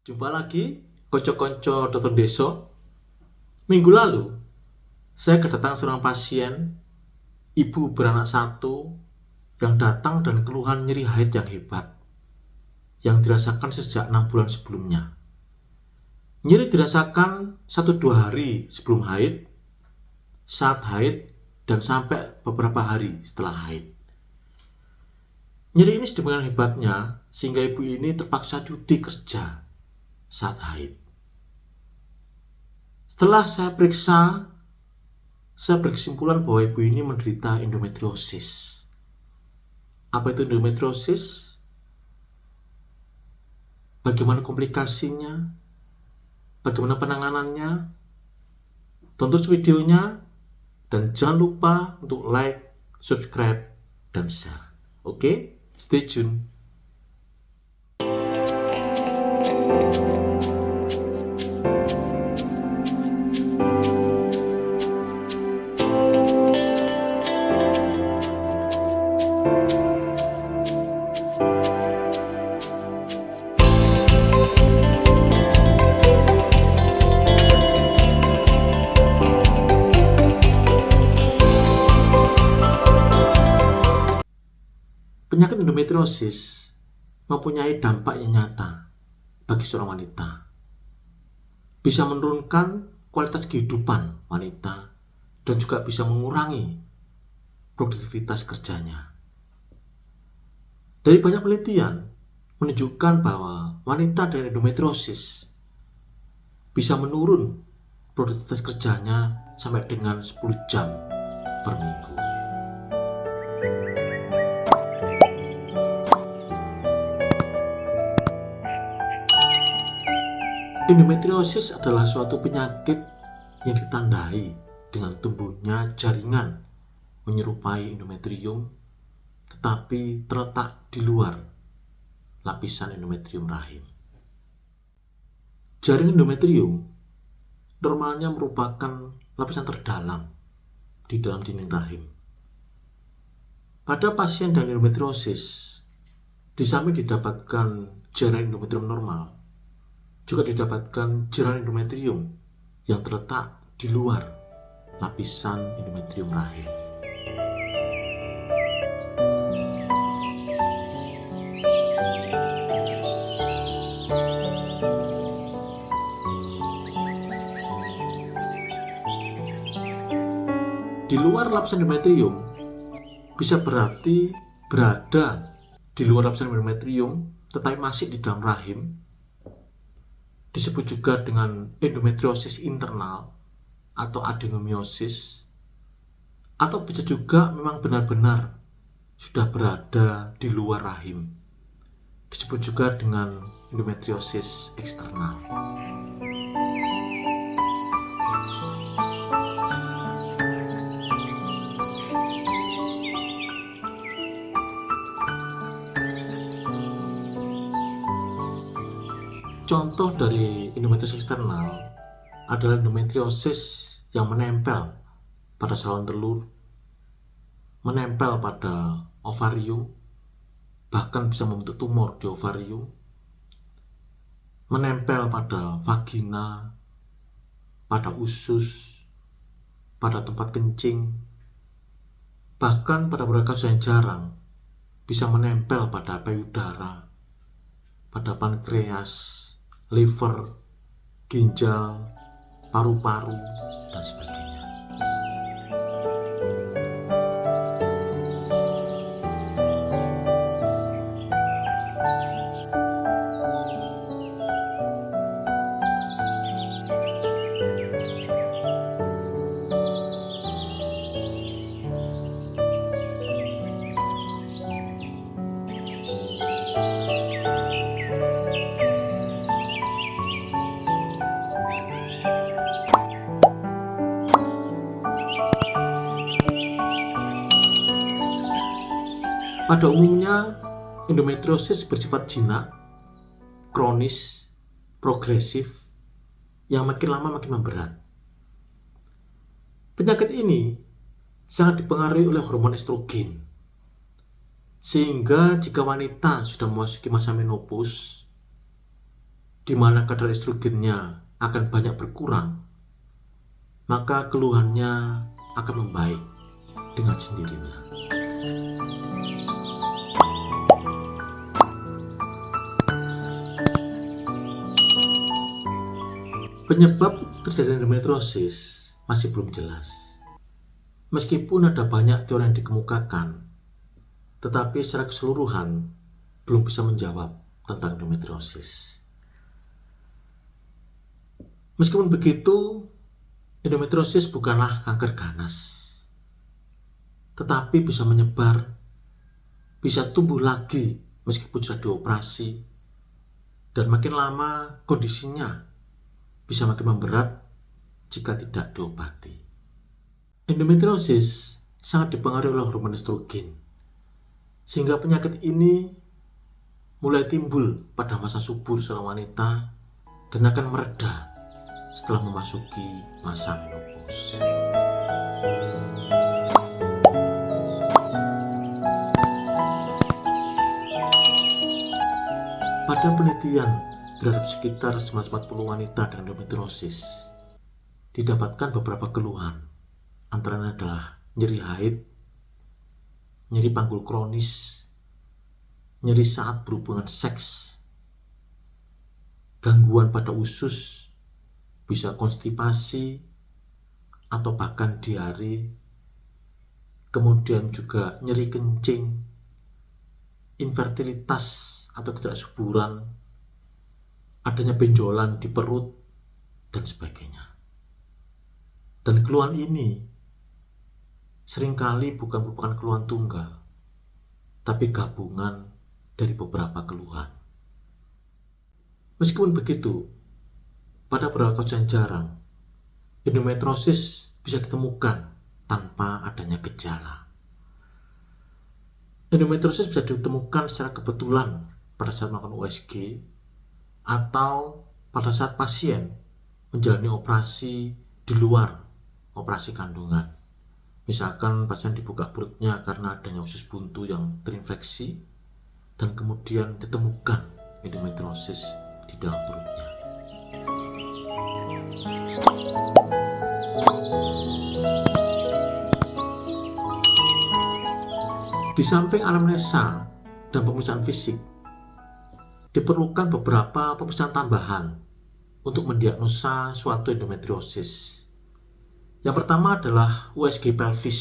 Jumpa lagi, konco-konco dokter Deso. Minggu lalu, saya kedatangan seorang pasien, ibu beranak satu, yang datang dan keluhan nyeri haid yang hebat, yang dirasakan sejak 6 bulan sebelumnya. Nyeri dirasakan 1-2 hari sebelum haid, saat haid, dan sampai beberapa hari setelah haid. Nyeri ini sedemikian hebatnya, sehingga ibu ini terpaksa cuti kerja saat haid. Setelah saya periksa, saya berkesimpulan bahwa ibu ini menderita endometriosis. Apa itu endometriosis? Bagaimana komplikasinya? Bagaimana penanganannya? Tonton videonya dan jangan lupa untuk like, subscribe, dan share. Oke, stay tune. Penyakit endometriosis mempunyai dampak yang nyata bagi seorang wanita. Bisa menurunkan kualitas kehidupan wanita dan juga bisa mengurangi produktivitas kerjanya. Dari banyak penelitian menunjukkan bahwa wanita dengan endometriosis bisa menurun produktivitas kerjanya sampai dengan 10 jam per minggu. Endometriosis adalah suatu penyakit yang ditandai dengan tumbuhnya jaringan menyerupai endometrium, tetapi terletak di luar lapisan endometrium rahim. Jaringan endometrium normalnya merupakan lapisan terdalam di dalam dinding rahim. Pada pasien dengan endometriosis, di samping didapatkan jaringan endometrium normal, juga didapatkan jaringan endometrium yang terletak di luar lapisan endometrium rahim. Di luar lapisan endometrium bisa berarti berada di luar lapisan endometrium tetapi masih di dalam rahim. Disebut juga dengan endometriosis internal atau adenomiosis, atau bisa juga memang benar-benar sudah berada di luar rahim. Disebut juga dengan endometriosis eksternal. Contoh dari endometriosis eksternal adalah endometriosis yang menempel pada saluran telur, menempel pada ovarium, bahkan bisa membentuk tumor di ovarium, menempel pada vagina, pada usus, pada tempat kencing, bahkan pada beberapa kasus yang jarang bisa menempel pada payudara, pada pankreas, liver, ginjal, paru-paru, dan sebagainya. Pada umumnya, endometriosis bersifat jinak, kronis, progresif, yang makin lama makin memberat. Penyakit ini sangat dipengaruhi oleh hormon estrogen, sehingga jika wanita sudah memasuki masa menopause, di mana kadar estrogennya akan banyak berkurang, maka keluhannya akan membaik dengan sendirinya. Penyebab terjadinya endometriosis masih belum jelas. Meskipun ada banyak teori yang dikemukakan, tetapi secara keseluruhan belum bisa menjawab tentang endometriosis. Meskipun begitu, endometriosis bukanlah kanker ganas, tetapi bisa menyebar, bisa tumbuh lagi meskipun sudah dioperasi, dan makin lama kondisinya bisa makin memberat jika tidak diobati. Endometriosis sangat dipengaruhi oleh hormon estrogen, sehingga penyakit ini mulai timbul pada masa subur seorang wanita dan akan mereda setelah memasuki masa menopause. Pada penelitian terhadap sekitar 940 wanita dengan endometriosis, didapatkan beberapa keluhan, antaranya adalah nyeri haid, nyeri panggul kronis, nyeri saat berhubungan seks, gangguan pada usus, bisa konstipasi, atau bahkan diare, kemudian juga nyeri kencing, infertilitas atau ketidaksuburan, adanya benjolan di perut, dan sebagainya. Dan keluhan ini seringkali bukan merupakan keluhan tunggal, tapi gabungan dari beberapa keluhan. Meskipun begitu, pada beberapa kasus yang jarang, endometriosis bisa ditemukan tanpa adanya gejala. Endometriosis bisa ditemukan secara kebetulan pada saat melakukan USG atau pada saat pasien menjalani operasi di luar operasi kandungan. Misalkan pasien dibuka perutnya karena adanya usus buntu yang terinfeksi dan kemudian ditemukan endometriosis di dalam perutnya. Di samping anamnesa dan pemeriksaan fisik, diperlukan beberapa pemeriksaan tambahan untuk mendiagnosa suatu endometriosis. Yang pertama adalah USG pelvis.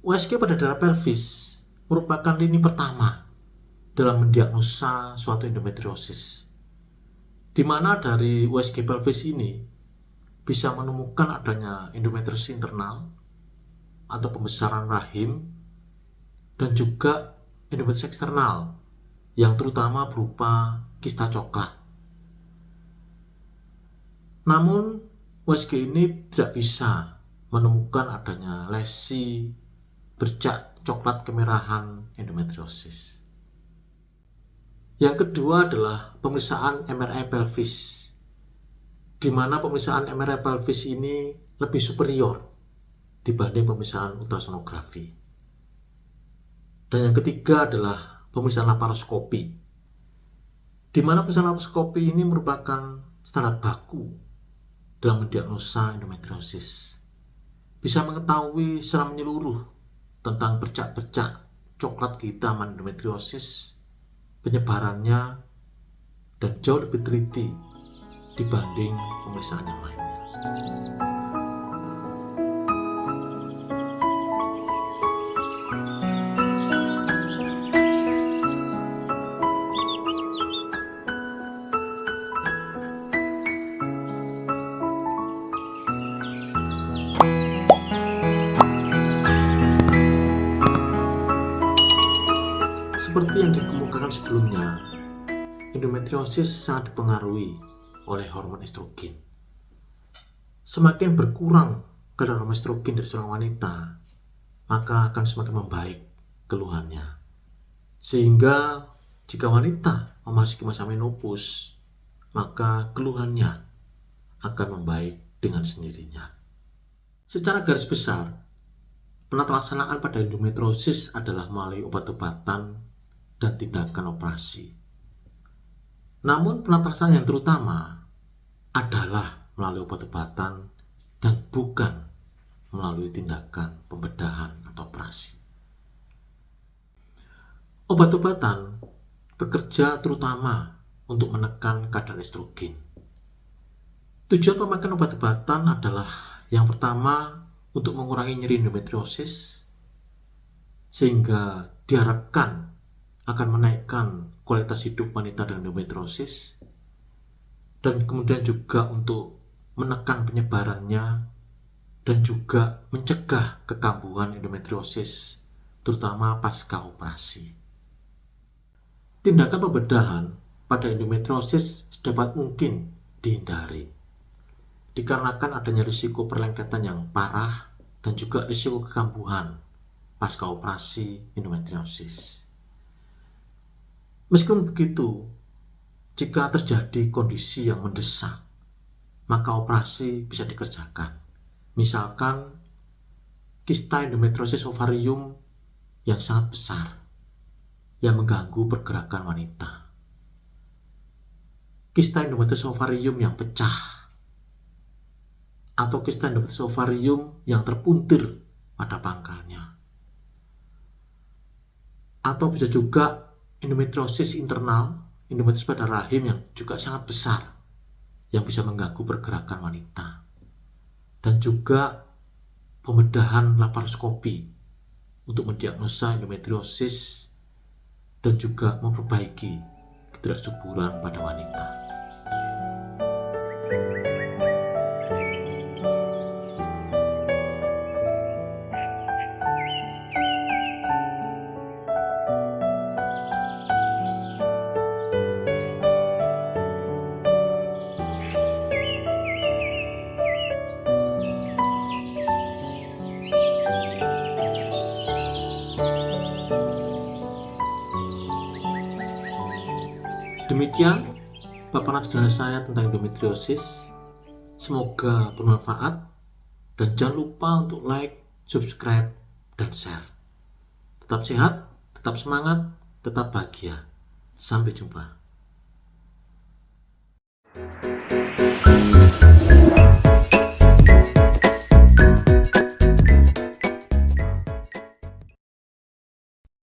USG pada daerah pelvis merupakan lini pertama dalam mendiagnosa suatu endometriosis, di mana dari USG pelvis ini bisa menemukan adanya endometriosis internal atau pembesaran rahim, dan juga endometriosis eksternal yang terutama berupa kista coklat. Namun, USG ini tidak bisa menemukan adanya lesi bercak coklat kemerahan endometriosis. Yang kedua adalah pemeriksaan MRI pelvis, di mana pemeriksaan MRI pelvis ini lebih superior dibanding pemeriksaan ultrasonografi. Dan yang ketiga adalah pemeriksaan laparoskopi, di mana pemeriksaan laparoskopi ini merupakan standar baku dalam mendiagnosa endometriosis. Bisa mengetahui secara menyeluruh tentang bercak-bercak coklat kehitaman endometriosis, penyebarannya, dan jauh lebih teliti dibanding pemeriksaan yang lainnya. Seperti yang dikemukakan sebelumnya, endometriosis sangat dipengaruhi oleh hormon estrogen. Semakin berkurang kadar hormon estrogen dari seorang wanita, maka akan semakin membaik keluhannya. Sehingga jika wanita memasuki masa menopause, maka keluhannya akan membaik dengan sendirinya. Secara garis besar, penata laksanaan pada endometriosis adalah melalui obat-obatan dan tindakan operasi. Namun penatasan yang terutama adalah melalui obat-obatan dan bukan melalui tindakan pembedahan atau operasi. Obat-obatan bekerja terutama untuk menekan kadar estrogen. Tujuan pemakaian obat-obatan adalah yang pertama untuk mengurangi nyeri endometriosis, sehingga diharapkan akan menaikkan kualitas hidup wanita dengan endometriosis, dan kemudian juga untuk menekan penyebarannya dan juga mencegah kekambuhan endometriosis, terutama pasca operasi. Tindakan pembedahan pada endometriosis sedapat mungkin dihindari, dikarenakan adanya risiko perlengketan yang parah dan juga risiko kekambuhan pasca operasi endometriosis. Meskipun begitu, jika terjadi kondisi yang mendesak, maka operasi bisa dikerjakan. Misalkan kista endometriosis ovarium yang sangat besar yang mengganggu pergerakan wanita, kista endometriosis ovarium yang pecah, atau kista endometriosis ovarium yang terpuntir pada pangkalnya, atau bisa juga endometriosis internal, endometriosis pada rahim yang juga sangat besar yang bisa mengganggu pergerakan wanita, dan juga pembedahan laparoskopi untuk mendiagnosa endometriosis dan juga memperbaiki ketidaksuburan pada wanita. Demikian paparan sederhana saya tentang endometriosis. Semoga bermanfaat, dan jangan lupa untuk like, subscribe, dan share. Tetap sehat, tetap semangat, tetap bahagia. Sampai jumpa.